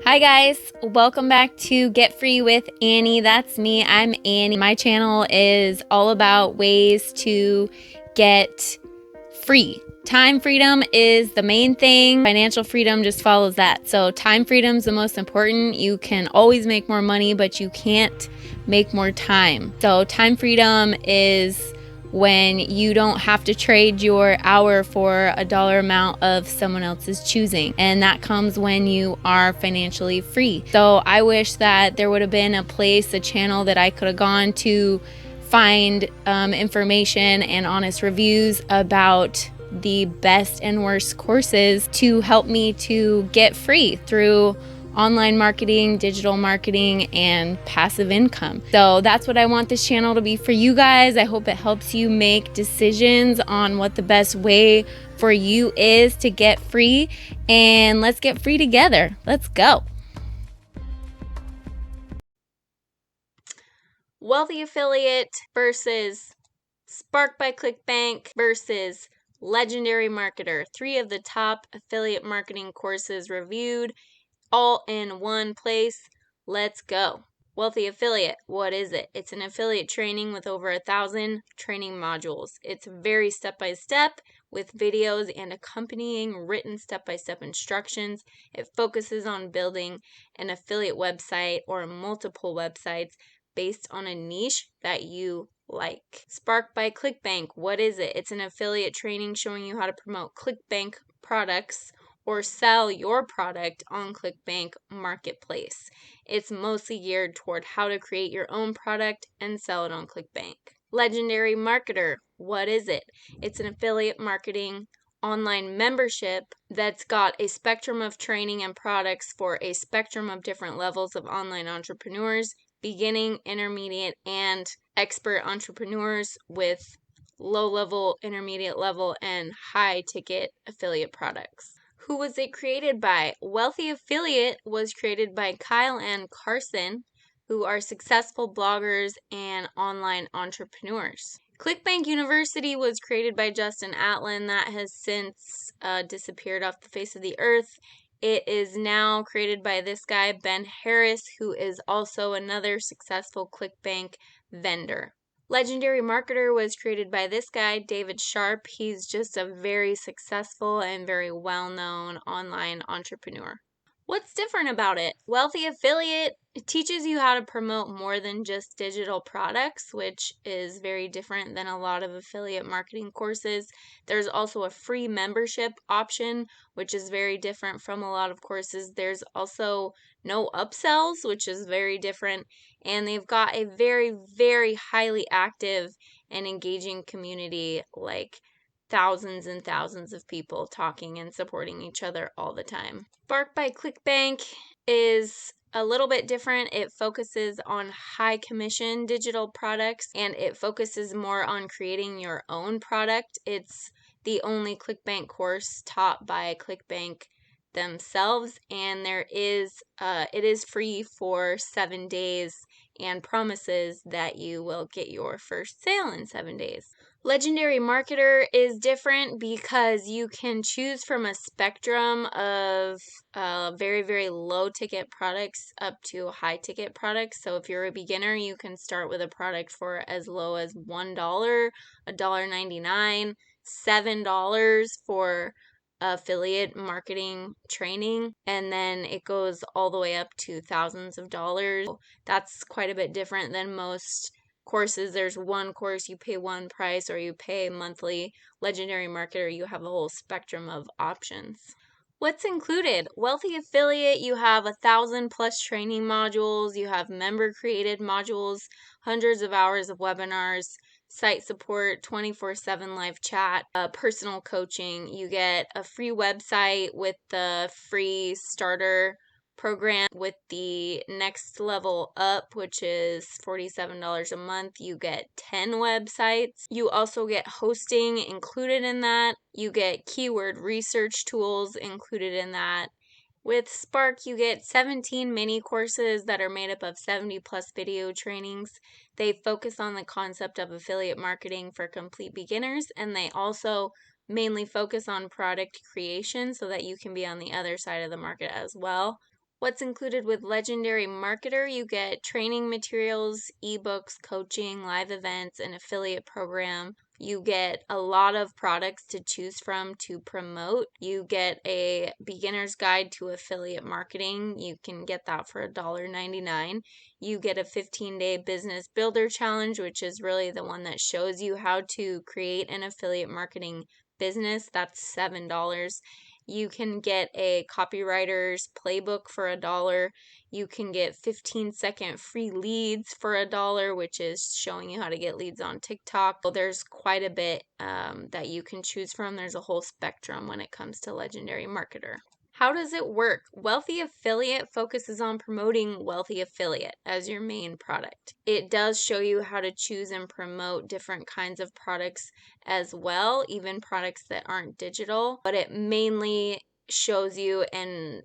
Hi guys, welcome back to Get Free with Annie. That's me. I'm Annie. My channel is all about ways to get free. Time freedom is the main thing. Financial freedom just follows that. So time freedom is the most important. You can always make more money, but you can't make more time. So time freedom is when you don't have to trade your hour for a dollar amount of someone else's choosing. And that comes when you are financially free. So I wish that there would have been a place, a channel that I could have gone to find information and honest reviews about the best and worst courses to help me to get free through online marketing, digital marketing, and passive income. So that's what I want this channel to be for you guys. I hope it helps you make decisions on what the best way for you is to get free. And let's get free together. Let's go. Wealthy affiliate versus Spark by Clickbank versus Legendary Marketer. 3 of the top affiliate marketing courses reviewed all in one place. Let's go. Wealthy affiliate, what is it? It's an affiliate training with over 1,000 training modules. It's very step-by-step with videos and accompanying written step-by-step instructions. It focuses on building an affiliate website or multiple websites based on a niche that you like. Spark by Clickbank, what is it? It's an affiliate training showing you how to promote Clickbank products or sell your product on Clickbank Marketplace. It's mostly geared toward how to create your own product and sell it on Clickbank. Legendary Marketer, what is it? It's an affiliate marketing online membership that's got a spectrum of training and products for a spectrum of different levels of online entrepreneurs, beginning, intermediate, and expert entrepreneurs with low level, intermediate level, and high ticket affiliate products. Who was it created by? Wealthy Affiliate was created by Kyle and Carson, who are successful bloggers and online entrepreneurs. Clickbank University was created by Justin Atlin. That has since disappeared off the face of the earth. It is now created by this guy, Ben Harris, who is also another successful Clickbank vendor. Legendary Marketer was created by this guy, David Sharp. He's just a very successful and very well-known online entrepreneur. What's different about it? Wealthy Affiliate teaches you how to promote more than just digital products, which is very different than a lot of affiliate marketing courses. There's also a free membership option, which is very different from a lot of courses. There's also no upsells, which is very different. And they've got a very, very highly active and engaging community, like thousands and thousands of people talking and supporting each other all the time. Spark by Clickbank is a little bit different. It focuses on high commission digital products, and it focuses more on creating your own product. It's the only Clickbank course taught by Clickbank themselves, and it is free for 7 days and promises that you will get your first sale in 7 days. Legendary Marketer is different because you can choose from a spectrum of very, very low ticket products up to high ticket products. So if you're a beginner, you can start with a product for as low as $1, $1.99, $7 for affiliate marketing training, and then it goes all the way up to thousands of dollars. That's quite a bit different than most courses. There's one course, you pay one price, or you pay monthly. Legendary Marketer, you have a whole spectrum of options. What's included? Wealthy Affiliate, you have 1,000 plus training modules, you have member created modules, hundreds of hours of webinars, site support, 24/7 live chat, personal coaching. You get a free website with the free starter program. With the next level up, which is $47 a month, you get 10 websites. You also get hosting included in that. You get keyword research tools included in that. With Spark, you get 17 mini courses that are made up of 70 plus video trainings. They focus on the concept of affiliate marketing for complete beginners, and they also mainly focus on product creation so that you can be on the other side of the market as well. What's included with Legendary Marketer? You get training materials, ebooks, coaching, live events, an affiliate program. You get a lot of products to choose from to promote. You get a beginner's guide to affiliate marketing. You can get that for $1.99. You get a 15-day business builder challenge, which is really the one that shows you how to create an affiliate marketing business. That's $7. You can get a copywriter's playbook for $1. You can get 15-second free leads for $1, which is showing you how to get leads on TikTok. Well, there's quite a bit that you can choose from. There's a whole spectrum when it comes to Legendary Marketer. How does it work? Wealthy Affiliate focuses on promoting Wealthy Affiliate as your main product. It does show you how to choose and promote different kinds of products as well, even products that aren't digital, but it mainly shows you and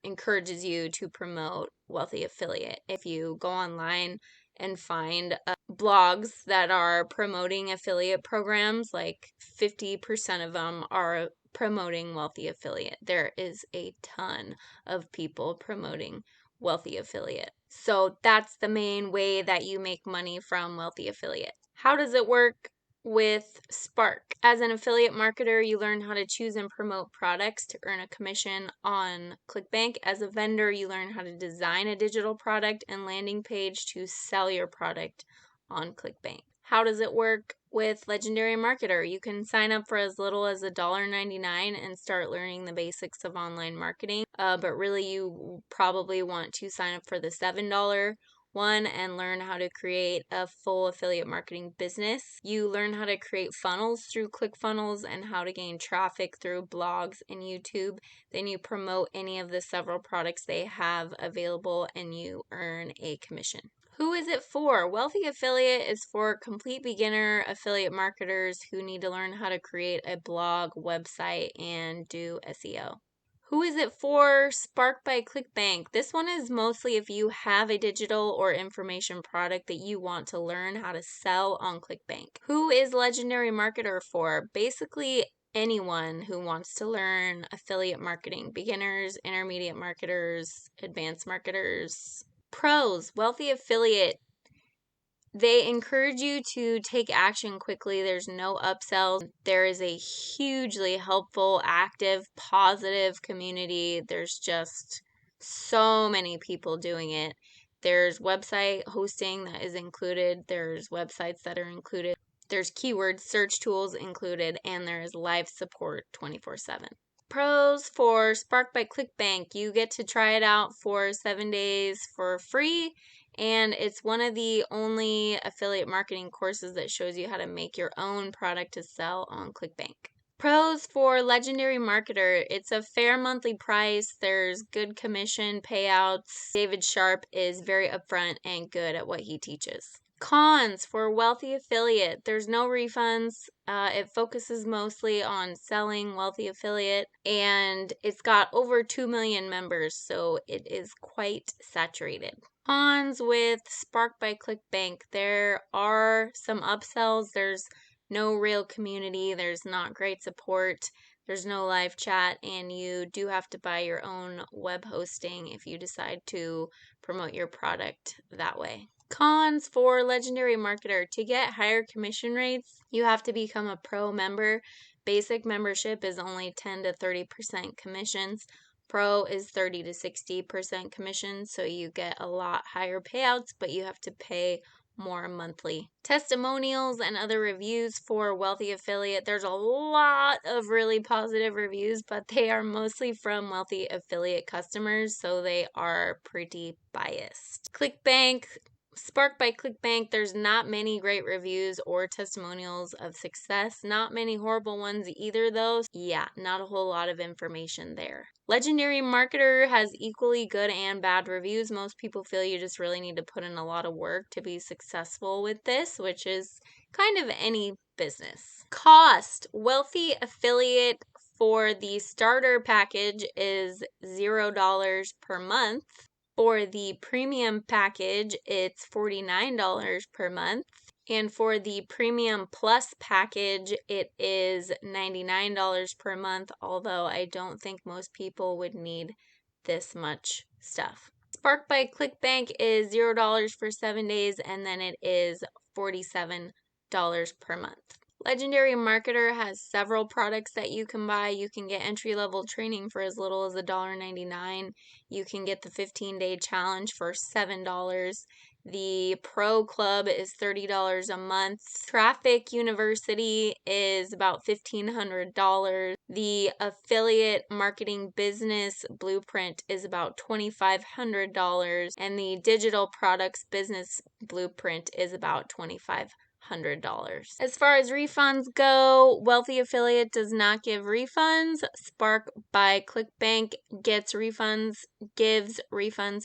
encourages you to promote Wealthy Affiliate. If you go online and find blogs that are promoting affiliate programs, like 50% of them are promoting Wealthy Affiliate. There is a ton of people promoting Wealthy Affiliate. So that's the main way that you make money from Wealthy Affiliate. How does it work with Spark? As an affiliate marketer, you learn how to choose and promote products to earn a commission on Clickbank. As a vendor, you learn how to design a digital product and landing page to sell your product on Clickbank. How does it work with Legendary Marketer? You can sign up for as little as $1.99 and start learning the basics of online marketing. But really, you probably want to sign up for the $7 one and learn how to create a full affiliate marketing business. You learn how to create funnels through ClickFunnels and how to gain traffic through blogs and YouTube. Then you promote any of the several products they have available and you earn a commission. Who is it for? Wealthy Affiliate is for complete beginner affiliate marketers who need to learn how to create a blog, website, and do SEO. Who is it for? Spark by Clickbank. This one is mostly if you have a digital or information product that you want to learn how to sell on Clickbank. Who is Legendary Marketer for? Basically anyone who wants to learn affiliate marketing. Beginners, intermediate marketers, advanced marketers. Pros, Wealthy Affiliate. They encourage you to take action quickly. There's no upsells. There is a hugely helpful, active, positive community. There's just so many people doing it. There's website hosting that is included. There's websites that are included. There's keyword search tools included, and there's live support 24/7. Pros for Spark by Clickbank. You get to try it out for 7 days for free, and it's one of the only affiliate marketing courses that shows you how to make your own product to sell on Clickbank. Pros for Legendary Marketer. It's a fair monthly price. There's good commission payouts. David Sharp is very upfront and good at what he teaches. Cons for Wealthy Affiliate. There's no refunds. It focuses mostly on selling Wealthy Affiliate, and it's got over 2 million members, so it is quite saturated. Cons with Spark by Clickbank. There are some upsells. There's no real community. There's not great support. There's no live chat, and you do have to buy your own web hosting if you decide to promote your product that way. Cons for Legendary Marketer. To get higher commission rates, you have to become a pro member. Basic membership is only 10 to 30% commissions. Pro is 30 to 60% commission, so you get a lot higher payouts, but you have to pay more monthly. Testimonials and other reviews for Wealthy Affiliate. There's a lot of really positive reviews, but they are mostly from Wealthy Affiliate customers, so they are pretty biased. Clickbank. Spark by Clickbank, there's not many great reviews or testimonials of success. Not many horrible ones either, though. Yeah, not a whole lot of information there. Legendary Marketer has equally good and bad reviews. Most people feel you just really need to put in a lot of work to be successful with this, which is kind of any business. Cost. Wealthy Affiliate for the starter package is $0 per month. For the premium package, it's $49 per month. And for the premium plus package, it is $99 per month, although I don't think most people would need this much stuff. Spark by Clickbank is $0 for 7 days, and then it is $47 per month. Legendary Marketer has several products that you can buy. You can get entry-level training for as little as $1.99. You can get the 15-day challenge for $7. The Pro Club is $30 a month. Traffic University is about $1,500. The Affiliate Marketing Business Blueprint is about $2,500. And the Digital Products Business Blueprint is about $2,500. As far as refunds go, Wealthy Affiliate does not give refunds. Spark by Clickbank gives refunds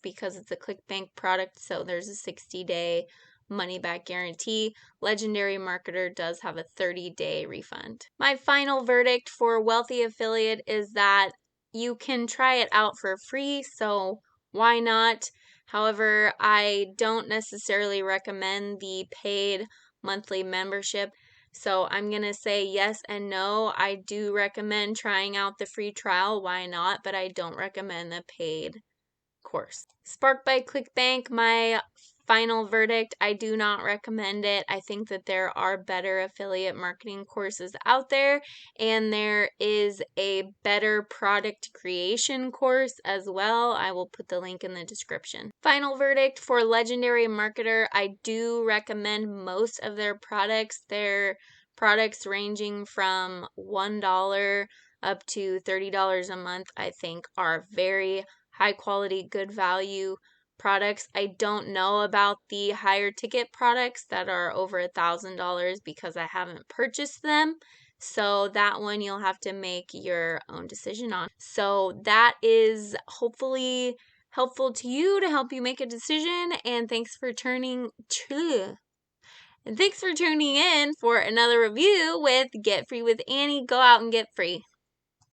because it's a Clickbank product, so there's a 60-day money-back guarantee. Legendary Marketer does have a 30-day refund. My final verdict for Wealthy Affiliate is that you can try it out for free, so why not? However, I don't necessarily recommend the paid monthly membership. So I'm going to say yes and no. I do recommend trying out the free trial. Why not? But I don't recommend the paid course. Spark by Clickbank, my final verdict, I do not recommend it. I think that there are better affiliate marketing courses out there, and there is a better product creation course as well. I will put the link in the description. Final verdict for Legendary Marketer, I do recommend most of their products. Their products ranging from $1 up to $30 a month, I think, are very high quality, good value products. I don't know about the higher ticket products that are over $1,000 because I haven't purchased them. So that one you'll have to make your own decision on. So that is hopefully helpful to you to help you make a decision. And thanks for tuning in for another review with Get Free with Annie. Go out and get free.